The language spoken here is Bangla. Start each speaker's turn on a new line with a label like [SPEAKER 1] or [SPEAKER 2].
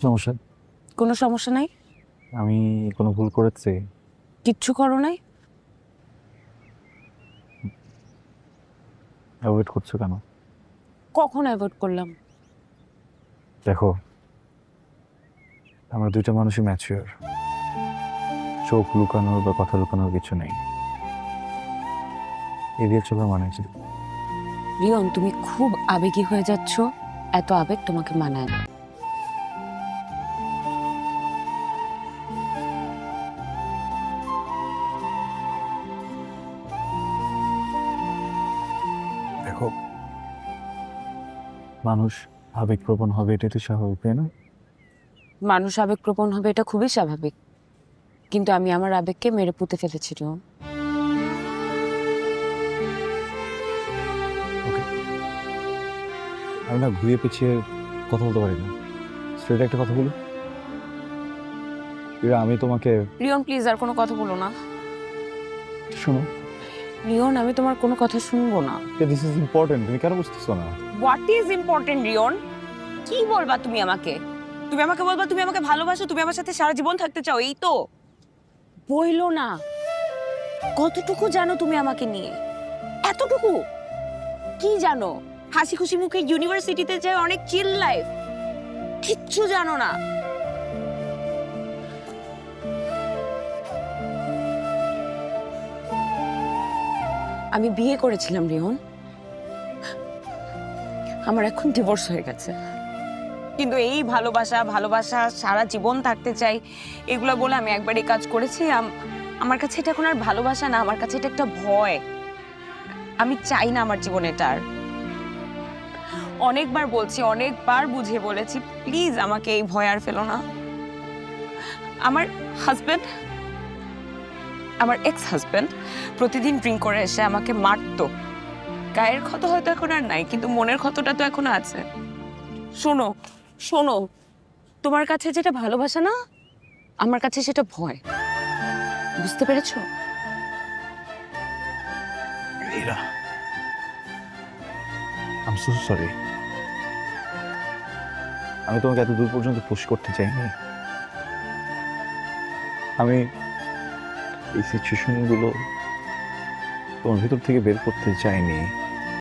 [SPEAKER 1] সমস্যা?
[SPEAKER 2] কোনো সমস্যা নাই।
[SPEAKER 1] আমি কোনো ভুল করেছি?
[SPEAKER 2] কিচ্ছু করো নাই।
[SPEAKER 1] অ্যাভয়েড করছো কেন?
[SPEAKER 2] কখন অ্যাভয়েড করলাম?
[SPEAKER 1] দেখো, আমরা দুইটা মানুষই ম্যাচিওর। চোখ লুকানোর বা কথা লুকানোর কিছু নেই। এড়িয়ে চলার মানে কি?
[SPEAKER 2] রিয়ন, তুমি খুব আবেগী হয়ে যাচ্ছ। এত আবেগ তোমাকে মানায় না।
[SPEAKER 1] দেখো, মানুষ আবেগপ্রবণ হবে, এটাই তো স্বাভাবিক, তাই না?
[SPEAKER 2] মানুষ আবেগপ্রবণ হবে, এটা খুবই স্বাভাবিক। কিন্তু আমি আমার আবেগকে মেরে পুঁতে ফেলেছি রিয়ন।
[SPEAKER 1] ওকে, আমি না ঘুরিয়ে পেঁচিয়ে কথা বলতে পারি না। স্ট্রেট একটা কথা বলি, আমি তোমাকে।
[SPEAKER 2] রিয়ন প্লিজ, আর কোনো কথা বলো না।
[SPEAKER 1] শোনো,
[SPEAKER 2] রিয়ন, আমি তোমার কোনো কথা শুনবো না।
[SPEAKER 1] দিস ইজ ইম্পর্টেন্ট, তুমি কেন বুঝতেছো না?
[SPEAKER 2] What is important reason? কি বলবা তুমি আমাকে? তুমি আমাকে বলবা তুমি আমাকে ভালোবাসো, তুমি আমার সাথে সারা জীবন থাকতে চাও, এই তো? বইলো না। কতটুকু জানো তুমি আমাকে নিয়ে? এতটুকু? কি জানো? হাসি খুশি মুখে ইউনিভার্সিটিতে যায়, অনেক চিল লাইফ। কিচ্ছু জানো না। আমি বিয়ে করেছিলাম রিয়ন। আমার এখন ডিভোর্স হয়ে গেছে। কিন্তু এই ভালোবাসা ভালোবাসা সারা জীবন থাকতে চাই, এগুলো বলে আমি একবার এই কাজ করেছি। আমার কাছে এটা এখন আর ভালোবাসা না, আমার কাছে এটা একটা ভয়। আমি চাই না আমার জীবনে এটা আর। অনেকবার বলছি, অনেকবার বুঝিয়ে বলেছি, প্লিজ আমাকে এই ভয় আর ফেলো না। আমার হাজবেন্ড, আমার এক্স হাজবেন্ড প্রতিদিন ড্রিঙ্ক করে এসে আমাকে মারতো। গায়ের ক্ষত হয়তো এখন আর নাই, কিন্তু মনের ক্ষতটা তো এখনো আছে। শোনো শোনো, তোমার কাছে যেটা ভালোবাসা না, আমার কাছে সেটা ভয়। বুঝতে পেরেছো?
[SPEAKER 1] এরা, আই এম সো সরি। আমি তোমাকে এত দূর পর্যন্ত পুশ করতে চাইনি। আমি এই সিচুয়েশনগুলো তোমার ভিতর থেকে বের করতে চাইনি।